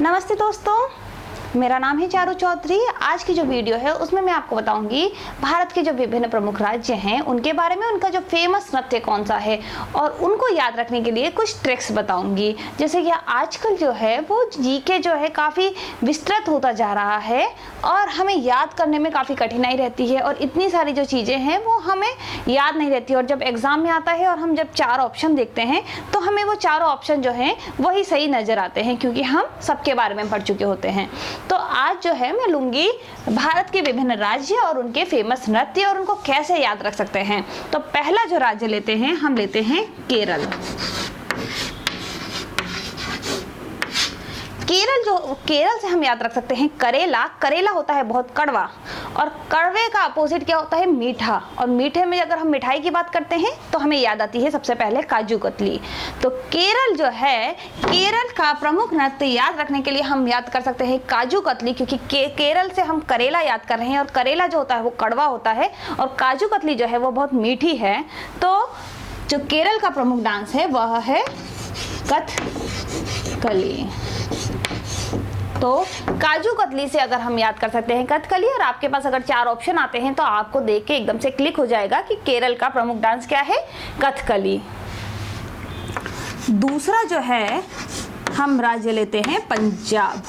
नमस्ते दोस्तों, मेरा नाम है चारू चौधरी। आज की जो वीडियो है उसमें मैं आपको बताऊंगी भारत के जो विभिन्न प्रमुख राज्य हैं उनके बारे में, उनका जो फेमस नृत्य कौन सा है और उनको याद रखने के लिए कुछ ट्रिक्स बताऊंगी। जैसे कि आजकल जो है वो जीके जो है काफ़ी विस्तृत होता जा रहा है और हमें याद करने में काफ़ी कठिनाई रहती है और इतनी सारी जो चीज़ें हैं वो हमें याद नहीं रहती। और जब एग्ज़ाम में आता है और हम जब 4 ऑप्शन देखते हैं तो हमें वो चारों ऑप्शन जो हैं वही सही नज़र आते हैं, क्योंकि हम सबके बारे में पढ़ चुके होते हैं। तो आज जो है मैं लूंगी भारत के विभिन्न राज्य और उनके फेमस नृत्य और उनको कैसे याद रख सकते हैं। तो पहला जो राज्य लेते हैं, हम लेते हैं केरल। केरल से हम याद रख सकते हैं करेला। करेला होता है बहुत कड़वा और कड़वे का अपोजिट क्या होता है, मीठा। और मीठे में अगर हम मिठाई की बात करते हैं तो हमें याद आती है सबसे पहले काजू कतली। तो केरल जो है, केरल का प्रमुख नृत्य याद रखने के लिए हम याद कर सकते हैं काजू कतली, क्योंकि केरल से हम करेला याद कर रहे हैं और करेला जो होता है वो कड़वा होता है और काजू कतली जो है वो बहुत मीठी है। तो जो केरल का प्रमुख डांस है वह है कथकली। तो काजू कतली से अगर हम याद कर सकते हैं कथकली, और आपके पास अगर 4 ऑप्शन आते हैं तो आपको देख के एकदम से क्लिक हो जाएगा कि केरल का प्रमुख डांस क्या है, कथकली। दूसरा जो है हम राज्य लेते हैं पंजाब।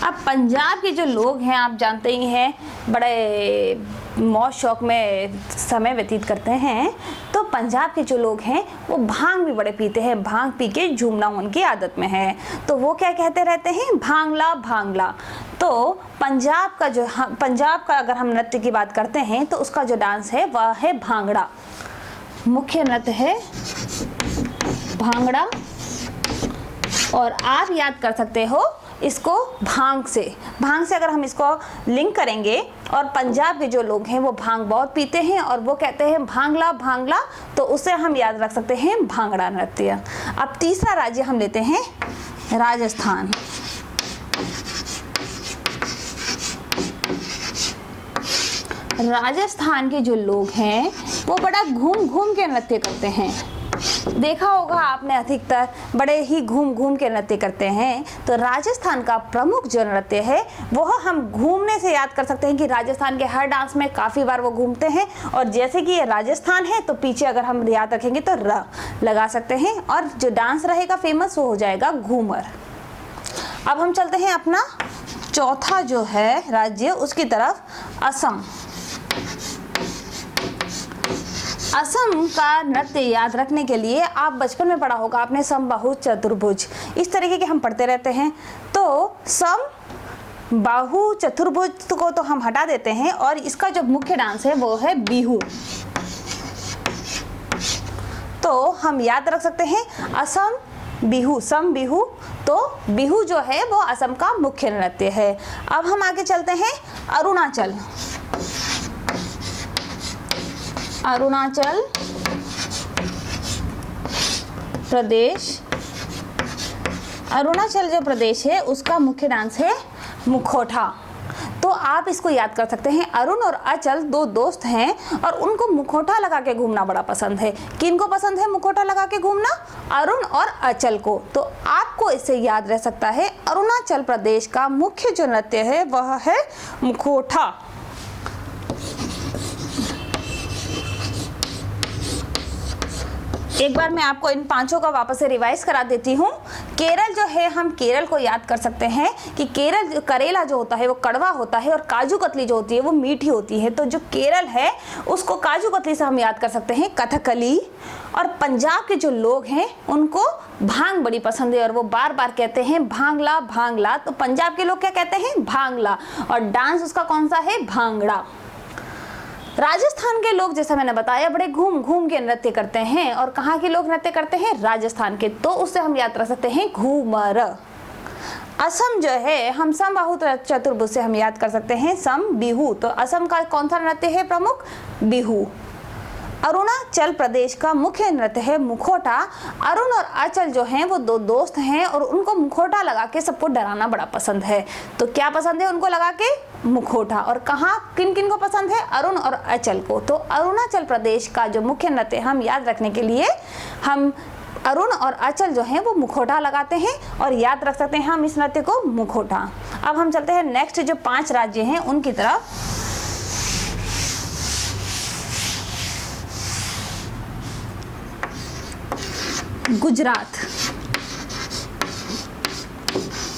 अब पंजाब के जो लोग हैं आप जानते ही हैं, बड़े मौज शौक में समय व्यतीत करते हैं। तो पंजाब के जो लोग हैं वो भांग भी बड़े पीते हैं, भांग पी के झूमना उनकी आदत में है। तो वो क्या कहते रहते हैं, भांगला भांगला। तो पंजाब का अगर हम नृत्य की बात करते हैं तो उसका जो डांस है वह है भांगड़ा। मुख्य नृत्य है भांगड़ा और आप याद कर सकते हो इसको भांग से अगर हम इसको लिंक करेंगे, और पंजाब के जो लोग हैं वो भांग बहुत पीते हैं और वो कहते हैं भांगला भांगला, तो उसे हम याद रख सकते हैं भांगड़ा नृत्य। अब तीसरा राज्य हम लेते हैं राजस्थान। राजस्थान के जो लोग हैं वो बड़ा घूम घूम के नृत्य करते हैं। देखा होगा आपने, अधिकतर बड़े ही घूम घूम के नृत्य करते हैं। तो राजस्थान का प्रमुख जो नृत्य है वह हम घूमने से याद कर सकते हैं कि राजस्थान के हर डांस में काफ़ी बार वो घूमते हैं। और जैसे कि ये राजस्थान है तो पीछे अगर हम याद रखेंगे तो र लगा सकते हैं और जो डांस रहेगा फेमस वो हो जाएगा घूमर। अब हम चलते हैं अपना चौथा जो है राज्य उसकी तरफ, असम। असम का नृत्य याद रखने के लिए आप बचपन में पढ़ा होगा आपने समबाहु चतुर्भुज, इस तरीके के हम पढ़ते रहते हैं। तो सम बाहु चतुर्भुज को तो हम हटा देते हैं और इसका जो मुख्य डांस है वो है बिहू। तो हम याद रख सकते हैं असम बिहू, सम बिहू। तो बिहू जो है वो असम का मुख्य नृत्य है। अब हम आगे चलते हैं अरुणाचल। अरुणाचल प्रदेश। अरुणाचल जो प्रदेश है उसका मुख्य डांस है मुखौटा। तो आप इसको याद कर सकते हैं, अरुण और अचल 2 दोस्त हैं और उनको मुखौटा लगा के घूमना बड़ा पसंद है। किनको पसंद है मुखौटा लगा के घूमना? अरुण और अचल को। तो आपको इससे याद रह सकता है अरुणाचल प्रदेश का मुख्य जो नृत्य है वह है मुखौटा। एक बार मैं आपको इन 5 का वापस से रिवाइज करा देती हूँ। केरल जो है, हम केरल को याद कर सकते हैं कि करेला जो होता है वो कड़वा होता है और काजू कतली जो होती है वो मीठी होती है। तो जो केरल है उसको काजू कतली से हम याद कर सकते हैं कथकली। और पंजाब के जो लोग हैं उनको भांग बड़ी पसंद है और वो बार बार कहते हैं भांगला भांगला। तो पंजाब के लोग क्या कहते हैं, भांगला, और डांस उसका कौन सा है, भांगड़ा। राजस्थान के लोग जैसा मैंने बताया बड़े घूम घूम के नृत्य करते हैं। और कहाँ के लोग नृत्य करते हैं, राजस्थान के, तो उससे हम याद रख सकते हैं घूमर। असम जो है हम समबाहु चतुर्भुज से हम याद कर सकते हैं सम बिहू। तो असम का कौन सा नृत्य है प्रमुख, बिहू। अरुणाचल प्रदेश का मुख्य नृत्य है मुखौटा। अरुण और अचल जो हैं वो 2 दोस्त हैं और उनको मुखौटा लगा के सबको डराना बड़ा पसंद है। तो क्या पसंद है उनको लगा के, मुखौटा। और कहाँ किन किन को पसंद है, अरुण और अचल को। तो अरुणाचल प्रदेश का जो मुख्य नृत्य हम याद रखने के लिए हम अरुण और अचल जो हैं वो मुखौटा लगाते हैं और याद रख सकते हैं हम इस नृत्य को मुखौटा। अब हम चलते हैं नेक्स्ट जो 5 राज्य हैं उनकी तरफ। गुजरात।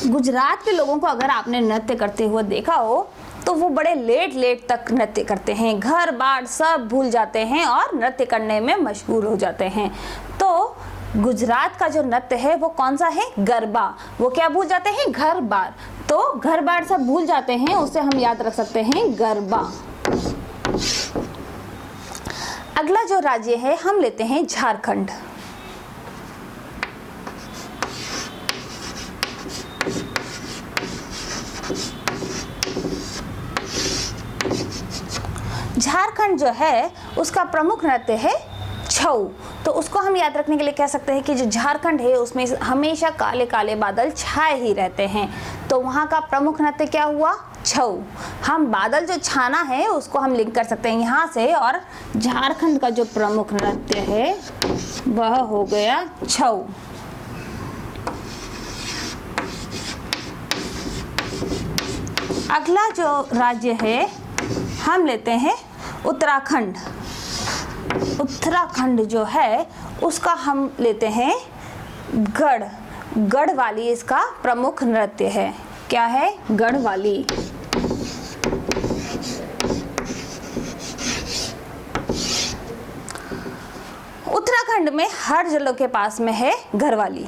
गुजरात के लोगों को अगर आपने नृत्य करते हुए देखा हो तो वो बड़े लेट तक नृत्य करते हैं, घर बार सब भूल जाते हैं और नृत्य करने में मशगूल हो जाते हैं। तो गुजरात का जो नृत्य है वो कौन सा है? गरबा। वो क्या भूल जाते हैं? घर बार। तो घर बार सब भूल जाते हैं, उससे हम याद रख सकते हैं गरबा। अगला जो राज्य है हम लेते हैं झारखंड। झारखंड जो है उसका प्रमुख नृत्य है छऊ। तो उसको हम याद रखने के लिए कह सकते हैं कि जो झारखंड है उसमें हमेशा काले काले बादल छाए ही रहते हैं। तो वहाँ का प्रमुख नृत्य क्या हुआ? छऊ। हम बादल जो छाना है उसको हम लिंक कर सकते हैं यहाँ से, और झारखंड का जो प्रमुख नृत्य है वह हो गया छऊ। अगला जो राज्य है हम लेते हैं उत्तराखंड। उत्तराखंड जो है उसका हम लेते हैं गढ़वाली इसका प्रमुख नृत्य है। क्या है? गढ़वाली। उत्तराखंड में हर जिलों के पास में है घरवाली।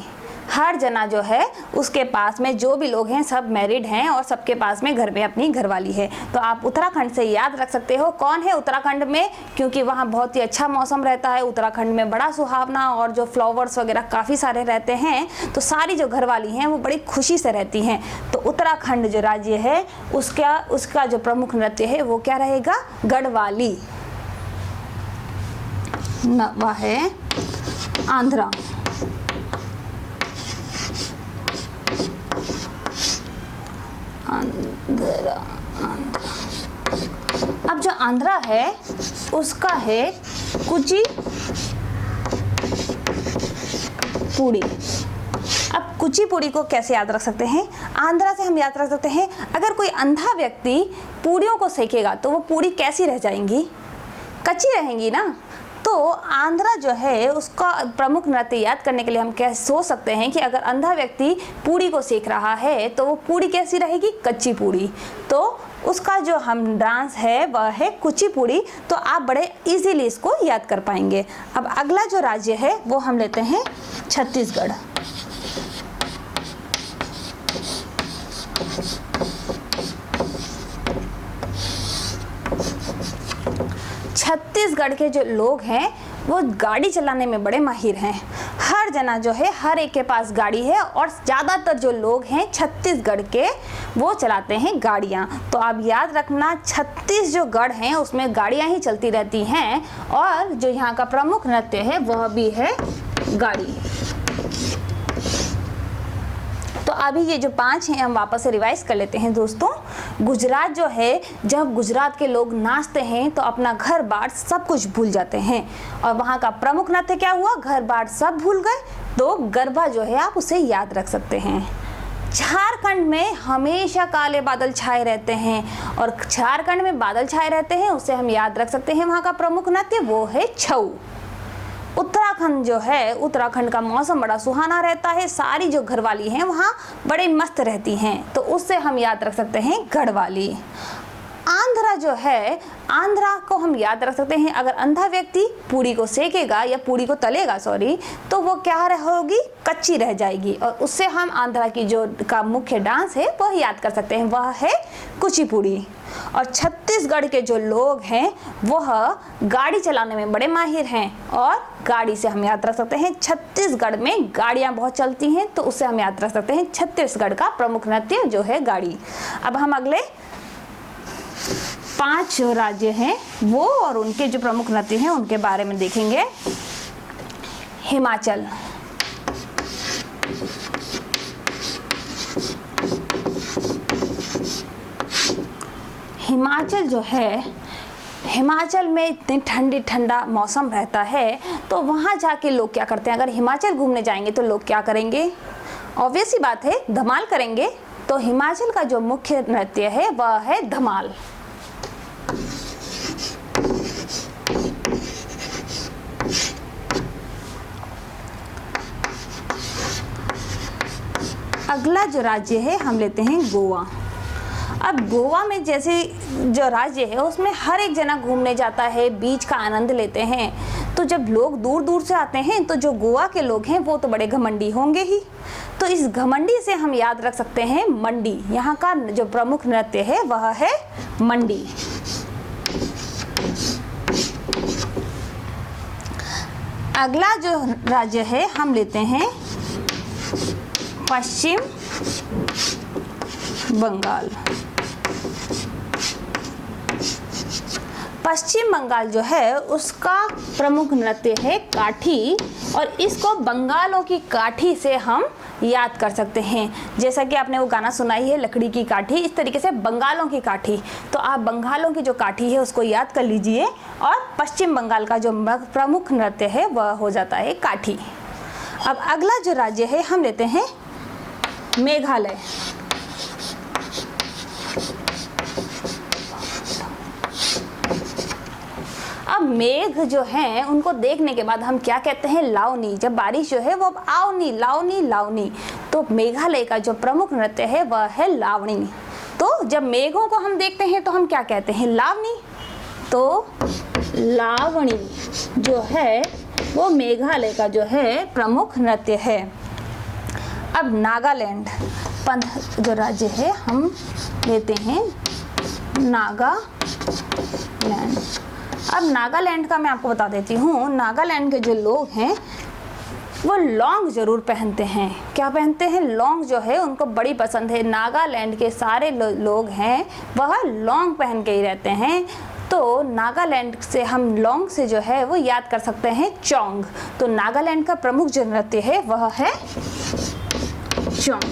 हर जना जो है उसके पास में जो भी लोग हैं सब मैरिड हैं और सबके पास में घर में अपनी घरवाली है। तो आप उत्तराखंड से याद रख सकते हो कौन है उत्तराखंड में, क्योंकि वहाँ बहुत ही अच्छा मौसम रहता है। उत्तराखंड में बड़ा सुहावना और जो फ्लावर्स वगैरह काफ़ी सारे रहते हैं, तो सारी जो घरवाली हैं वो बड़ी खुशी से रहती हैं। तो उत्तराखंड जो राज्य है उसका जो प्रमुख नृत्य है वो क्या रहेगा? गढ़वाली। वह है आंध्रा। अब जो आंध्रा है उसका है कुचिपुड़ी। अब कुचिपुड़ी को कैसे याद रख सकते हैं? आंध्रा से हम याद रख सकते हैं अगर कोई अंधा व्यक्ति पूड़ियों को सेकेगा तो वो पूड़ी कैसी रह जाएंगी? कच्ची रहेंगी ना। तो आंध्रा जो है उसका प्रमुख नृत्य याद करने के लिए हम क्या सोच सकते हैं कि अगर अंधा व्यक्ति पूड़ी को सेक रहा है तो वो पूड़ी कैसी रहेगी? कच्ची पूड़ी। तो उसका जो हम डांस है वह है कुचिपुड़ी। तो आप बड़े इजीली इसको याद कर पाएंगे। अब अगला जो राज्य है वो हम लेते हैं छत्तीसगढ़। छत्तीसगढ़ के जो लोग हैं वो गाड़ी चलाने में बड़े माहिर हैं। हर जना जो है हर एक के पास गाड़ी है और ज़्यादातर जो लोग हैं छत्तीसगढ़ के वो चलाते हैं गाड़ियाँ। तो आप याद रखना 36 जो गढ़ हैं उसमें गाड़ियाँ ही चलती रहती हैं और जो यहाँ का प्रमुख नृत्य है वह भी है गाड़ी। तो अभी ये जो 5 हैं हम वापस से रिवाइज कर लेते हैं दोस्तों। गुजरात जो है, जब गुजरात के लोग नाचते हैं तो अपना घर बार सब कुछ भूल जाते हैं और वहाँ का प्रमुख नृत्य क्या हुआ? घर बार सब भूल गए। तो गरबा जो है आप उसे याद रख सकते हैं। झारखंड में हमेशा काले बादल छाए रहते हैं और झारखंड में बादल छाए रहते हैं, उसे हम याद रख सकते हैं वहाँ का प्रमुख नृत्य वो है छऊ। उत्तराखंड जो है, उत्तराखंड का मौसम बड़ा सुहाना रहता है, सारी जो घरवाली हैं वहाँ बड़े मस्त रहती हैं, तो उससे हम याद रख सकते हैं गढ़वाली। आंध्रा जो है, आंध्रा को हम याद रख सकते हैं अगर अंधा व्यक्ति पूड़ी को सेकेगा या पूड़ी को तलेगा तो वो क्या होगी? कच्ची रह जाएगी और उससे हम आंध्रा की जो का मुख्य डांस है वह याद कर सकते हैं, वह है कुचिपुड़ी। और छत्तीसगढ़ के जो लोग हैं वह गाड़ी चलाने में बड़े माहिर हैं और गाड़ी से हम याद रख सकते हैं छत्तीसगढ़ में गाड़ियाँ बहुत चलती हैं, तो उससे हम याद रख सकते हैं छत्तीसगढ़ का प्रमुख नृत्य जो है गाड़ी। अब हम अगले 5 जो राज्य हैं वो और उनके जो प्रमुख नृत्य हैं उनके बारे में देखेंगे। हिमाचल, हिमाचल जो है हिमाचल में इतनी ठंडा मौसम रहता है, तो वहाँ जाके लोग क्या करते हैं? अगर हिमाचल घूमने जाएंगे तो लोग क्या करेंगे? ऑब्वियस सी बात है, धमाल करेंगे। तो हिमाचल का जो मुख्य नृत्य है वह है धमाल। अगला जो राज्य है हम लेते हैं गोवा। अब गोवा में जैसे जो राज्य है उसमें हर एक जना घूमने जाता है, बीच का आनंद लेते हैं। तो जब लोग दूर दूर से आते हैं तो जो गोवा के लोग हैं वो तो बड़े घमंडी होंगे ही। तो इस घमंडी से हम याद रख सकते हैं मंडी। यहाँ का जो प्रमुख नृत्य है वह है मंडी। अगला जो राज्य है हम लेते हैं पश्चिम बंगाल। पश्चिम बंगाल जो है उसका प्रमुख नृत्य है काठी, और इसको बंगालों की काठी से हम याद कर सकते हैं। जैसा कि आपने वो गाना सुना ही है, लकड़ी की काठी, इस तरीके से बंगालों की काठी। तो आप बंगालों की जो काठी है उसको याद कर लीजिए, और पश्चिम बंगाल का जो प्रमुख नृत्य है वह हो जाता है काठी। अब अगला जो राज्य है हम लेते हैं मेघालय। अब मेघ जो हैं उनको देखने के बाद हम क्या कहते हैं? लावनी। जब बारिश जो है वो अब आवनी, लावनी, लावनी। तो मेघालय का जो प्रमुख नृत्य है वह है लावनी। तो जब मेघों को हम देखते हैं तो हम क्या कहते हैं? लावनी। तो लावनी जो है वो मेघालय का जो है प्रमुख नृत्य है। अब नागालैंड जो राज्य है हम लेते हैं नागालैंड। अब नागालैंड का मैं आपको बता देती हूँ। नागालैंड के जो लोग हैं वो लॉन्ग ज़रूर पहनते हैं। क्या पहनते हैं? लॉन्ग जो है उनको बड़ी पसंद है। नागालैंड के सारे लोग हैं वह लॉन्ग पहन के ही रहते हैं। तो नागालैंड से हम लॉन्ग से जो है वो याद कर सकते हैं चोंग। तो नागालैंड का प्रमुख जो नृत्य है वह है चोंग।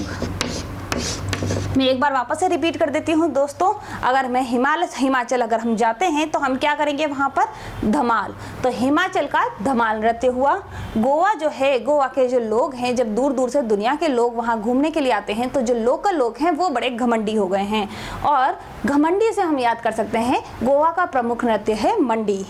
मैं एक बार वापस से रिपीट कर देती हूँ दोस्तों। अगर मैं हिमाचल अगर हम जाते हैं तो हम क्या करेंगे? वहाँ पर धमाल। तो हिमाचल का धमाल नृत्य हुआ। गोवा जो है, गोवा के जो लोग हैं, जब दूर दूर से दुनिया के लोग वहाँ घूमने के लिए आते हैं तो जो लोकल लोग हैं वो बड़े घमंडी हो गए हैं, और घमंडी से हम याद कर सकते हैं गोवा का प्रमुख नृत्य है मंडी।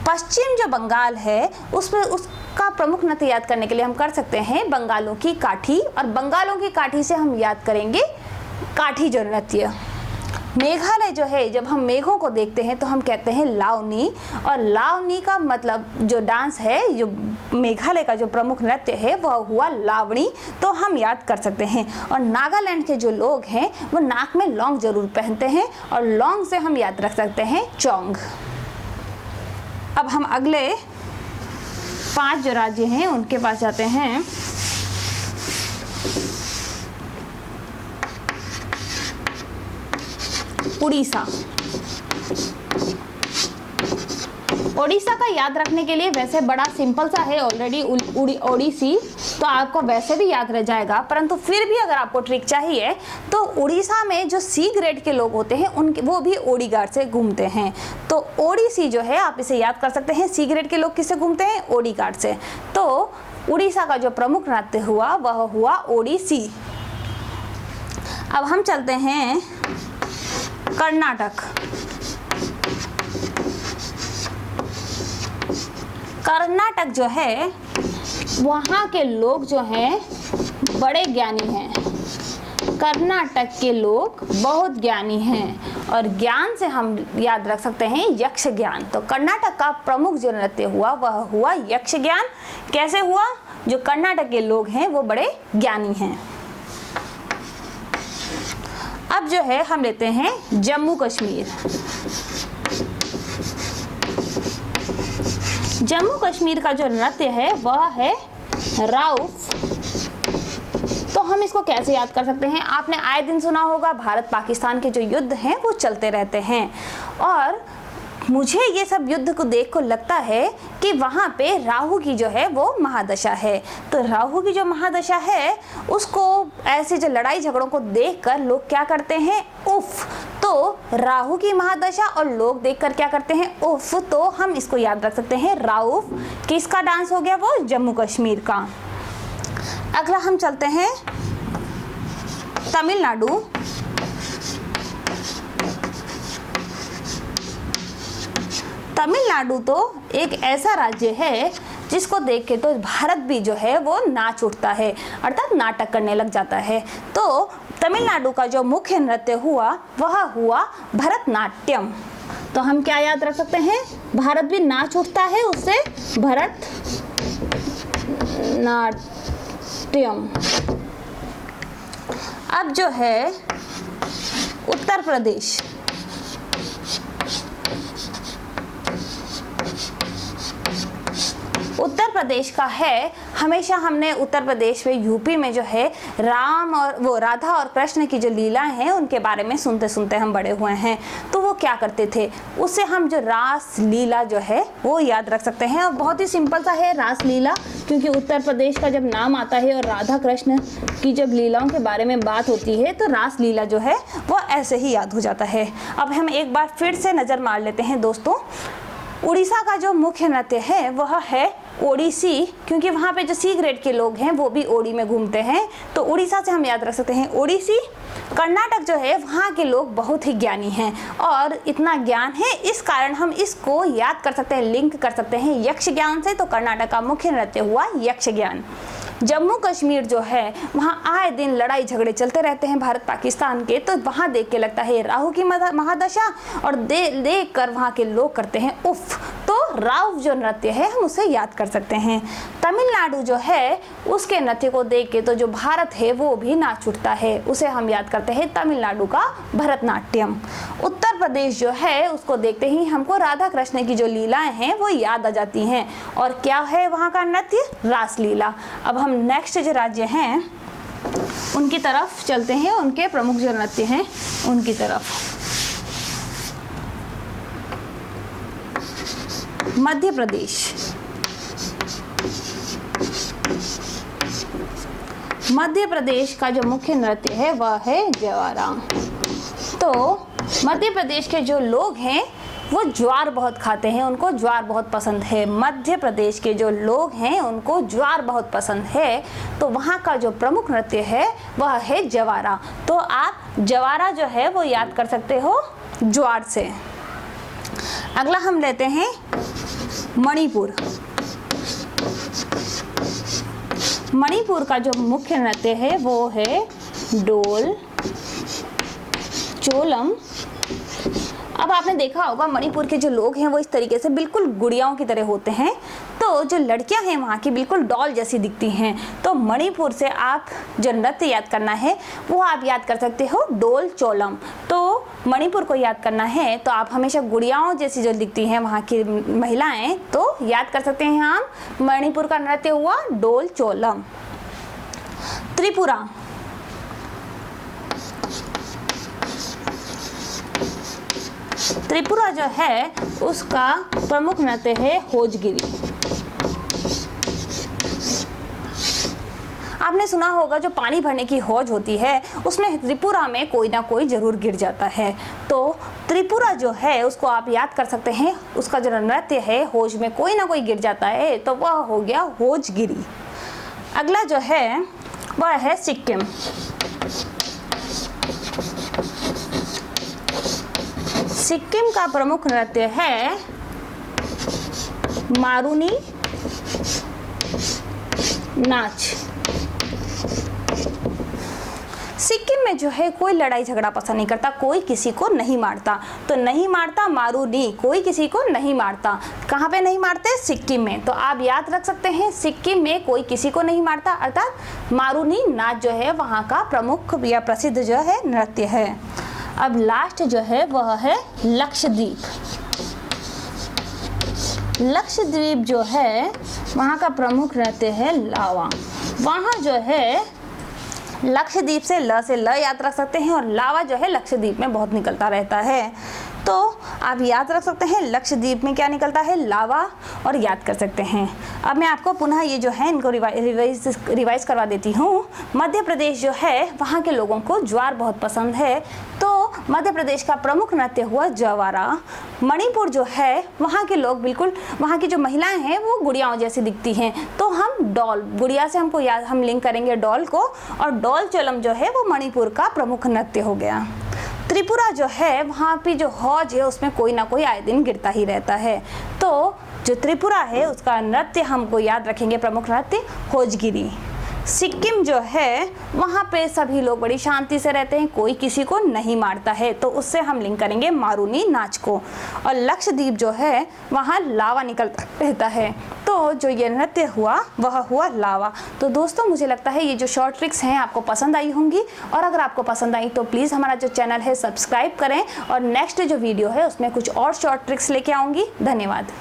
पश्चिम जो बंगाल है उसमें उसका प्रमुख नृत्य याद करने के लिए हम कर सकते हैं बंगालों की काठी, और बंगालों की काठी से हम याद करेंगे काठी जो नृत्य। मेघालय जो है, जब हम मेघों को देखते हैं तो हम कहते हैं लावनी, और लावनी का मतलब जो डांस है, जो मेघालय का जो प्रमुख नृत्य है वह हुआ लावनी। तो हम याद कर सकते हैं। और नागालैंड के जो लोग हैं वो नाक में लौंग जरूर पहनते हैं, और लौंग से हम याद रख सकते हैं चोंग। अब हम अगले 5 जो राज्य हैं उनके पास जाते हैं। उड़ीसा। ओडिशा का याद रखने के लिए वैसे बड़ा सिंपल सा है ऑलरेडी, ओडिसी, तो आपको वैसे भी याद रह जाएगा। परंतु फिर भी अगर आपको ट्रिक चाहिए तो उड़ीसा में जो सी ग्रेड के लोग होते हैं उनके वो भी ओडी गार्ड से घूमते हैं। तो ओडिसी जो है आप इसे याद कर सकते हैं। सी ग्रेड के लोग किससे घूमते हैं? ओडी गार्ड से। तो उड़ीसा का जो प्रमुख नृत्य हुआ वह हुआ ओडिसी। अब हम चलते हैं कर्नाटक। कर्नाटक जो है वहाँ के लोग जो हैं बड़े ज्ञानी हैं। कर्नाटक के लोग बहुत ज्ञानी हैं, और ज्ञान से हम याद रख सकते हैं यक्ष ज्ञान। तो कर्नाटक का प्रमुख जो नृत्य हुआ वह हुआ यक्ष ज्ञान। कैसे हुआ? जो कर्नाटक के लोग हैं वो बड़े ज्ञानी हैं। अब जो है हम लेते हैं जम्मू कश्मीर। जम्मू कश्मीर का जो नृत्य है वह है राउफ। तो हम इसको कैसे याद कर सकते हैं? आपने आए दिन सुना होगा, भारत पाकिस्तान के जो युद्ध हैं वो चलते रहते हैं, और मुझे ये सब युद्ध को देख कर लगता है कि वहाँ पे राहु की जो है वो महादशा है। तो राहु की जो महादशा है उसको, ऐसे जो लड़ाई झगड़ों को देखकर लोग क्या करते हैं? उफ। तो राहु की महादशा और लोग देखकर क्या करते हैं, उफ। तो हम इसको याद रख सकते हैं, राउफ किसका डांस हो गया, वो जम्मू कश्मीर का। अगला हम चलते हैं तमिलनाडु। तमिलनाडु तो एक ऐसा राज्य है जिसको देख के तो भारत भी जो है वो नाच उठता है, अर्थात नाटक करने लग जाता है। तो तमिलनाडु का जो मुख्य नृत्य हुआ वह हुआ भरतनाट्यम। तो हम क्या याद रख सकते हैं, भारत भी नाच उठता है उससे, भरतनाट्यम। अब जो है उत्तर प्रदेश, उत्तर प्रदेश का है, हमेशा हमने उत्तर प्रदेश में यूपी में जो है राम और वो राधा और कृष्ण की जो लीलाएं हैं उनके बारे में सुनते सुनते हम बड़े हुए हैं। तो वो क्या करते थे, उससे हम जो रास लीला जो है वो याद रख सकते हैं। और बहुत ही सिंपल सा है रास लीला, क्योंकि उत्तर प्रदेश का जब नाम आता है और राधा कृष्ण की जब लीलाओं के बारे में बात होती है तो रास लीला जो है वो ऐसे ही याद हो जाता है। अब हम एक बार फिर से नज़र मार लेते हैं दोस्तों। उड़ीसा का जो मुख्य नृत्य है वह है ओडिसी, क्योंकि वहाँ पे जो सी ग्रेड के लोग हैं वो भी ओडी में घूमते हैं, तो उड़ीसा से हम याद रख सकते हैं ओडिसी। कर्नाटक जो है वहाँ के लोग बहुत ही ज्ञानी हैं और इतना ज्ञान है इस कारण हम इसको याद कर सकते हैं, लिंक कर सकते हैं यक्ष ज्ञान से। तो कर्नाटक का मुख्य नृत्य हुआ यक्ष ज्ञान। जम्मू कश्मीर जो है वहाँ आए दिन लड़ाई झगड़े चलते रहते हैं भारत पाकिस्तान के, तो वहाँ देख के लगता है राहु की महादशा और देख कर वहाँ के लोग करते हैं उफ। तो राउफ जो नृत्य है हम उसे याद कर सकते हैं। तमिलनाडु जो है उसके नृत्य को देख के तो जो भारत है वो भी नाच उठता है, उसे हम याद करते हैं तमिलनाडु का भरतनाट्यम। उत्तर प्रदेश जो है उसको देखते ही हमको राधा कृष्ण की जो लीलाएं हैं वो याद आ जाती हैं। और क्या है वहाँ का नृत्य, रास लीला। अब हम नेक्स्ट जो राज्य हैं उनकी तरफ चलते हैं, उनके प्रमुख जो नृत्य हैं उनकी तरफ। मध्य प्रदेश, मध्य प्रदेश का जो मुख्य नृत्य है वह है ज्वारा। तो मध्य प्रदेश के जो लोग हैं वो ज्वार बहुत खाते हैं, उनको ज्वार बहुत पसंद है। मध्य प्रदेश के जो लोग हैं उनको ज्वार बहुत पसंद है, तो वहाँ का जो प्रमुख नृत्य है वह है ज्वारा। तो आप ज्वारा जो है वो याद कर सकते हो ज्वार से। अगला हम लेते हैं मणिपुर। मणिपुर का जो मुख्य नृत्य है वो है डोल चोलम। अब आपने देखा होगा मणिपुर के जो लोग हैं वो इस तरीके से बिल्कुल गुड़ियाओं की तरह होते हैं, तो जो लड़कियां हैं वहाँ की बिल्कुल डॉल जैसी दिखती हैं। तो मणिपुर से आप जो नृत्य याद करना है वो आप याद कर सकते हो डोल चोलम। तो मणिपुर को याद करना है तो आप हमेशा गुड़ियाओं जैसी जो दिखती हैं वहाँ की महिलाएं, तो याद कर सकते हैं हम मणिपुर का नृत्य हुआ डोल चोलम। त्रिपुरा, त्रिपुरा जो है उसका प्रमुख नृत्य है होजगिरी। आपने सुना होगा जो पानी भरने की हौज होती है उसमें त्रिपुरा में कोई ना कोई जरूर गिर जाता है, तो त्रिपुरा जो है उसको आप याद कर सकते हैं। उसका जो नृत्य है हौज में कोई ना कोई गिर जाता है तो वह हो गया होजगिरी। अगला जो है वह है सिक्किम। सिक्किम का प्रमुख नृत्य है मारुनी नाच। सिक्किम में जो है कोई लड़ाई झगड़ा पसंद नहीं करता, कोई किसी को नहीं मारता, तो नहीं मारता मारुनी, कोई किसी को नहीं मारता। कहाँ पे नहीं मारते, सिक्किम में। तो आप याद रख सकते हैं सिक्किम में कोई किसी को नहीं मारता, अर्थात मारुनी नाच जो है वहाँ का प्रमुख या प्रसिद्ध जो है नृत्य है। अब लास्ट जो है वह है लक्षद्वीप। लक्षद्वीप जो है वहाँ का प्रमुख नृत्य है लावा। वहाँ जो है लक्षद्वीप से ल याद रख सकते हैं, और लावा जो है लक्षद्वीप में बहुत निकलता रहता है, तो आप याद रख सकते हैं लक्षद्वीप में क्या निकलता है, लावा, और याद कर सकते हैं। अब मैं आपको पुनः ये जो है इनको रिवाइज करवा देती हूँ। मध्य प्रदेश जो है वहाँ के लोगों को ज्वार बहुत पसंद है, तो मध्य प्रदेश का प्रमुख नृत्य हुआ जवारा। मणिपुर जो है वहाँ के लोग बिल्कुल, वहाँ की जो महिलाएं हैं वो गुड़ियाओं जैसी दिखती हैं, तो हम डॉल, गुड़िया से हमको याद, हम लिंक करेंगे डॉल को, और डॉल चोलम जो है वो मणिपुर का प्रमुख नृत्य हो गया। त्रिपुरा जो है वहाँ पे जो हौज है उसमें कोई ना कोई आए दिन गिरता ही रहता है, तो जो त्रिपुरा है उसका नृत्य हमको याद रखेंगे, प्रमुख नृत्य होजगिरी। सिक्किम जो है वहाँ पे सभी लोग बड़ी शांति से रहते हैं, कोई किसी को नहीं मारता है, तो उससे हम लिंक करेंगे मारूनी नाच को। और लक्षद्वीप जो है वहाँ लावा निकलता रहता है, तो जो ये नृत्य हुआ वह हुआ लावा। तो दोस्तों मुझे लगता है ये जो शॉर्ट ट्रिक्स हैं आपको पसंद आई होंगी, और अगर आपको पसंद आई तो प्लीज़ हमारा जो चैनल है सब्सक्राइब करें, और नेक्स्ट जो वीडियो है उसमें कुछ और शॉर्ट ट्रिक्स लेके आऊँगी। धन्यवाद।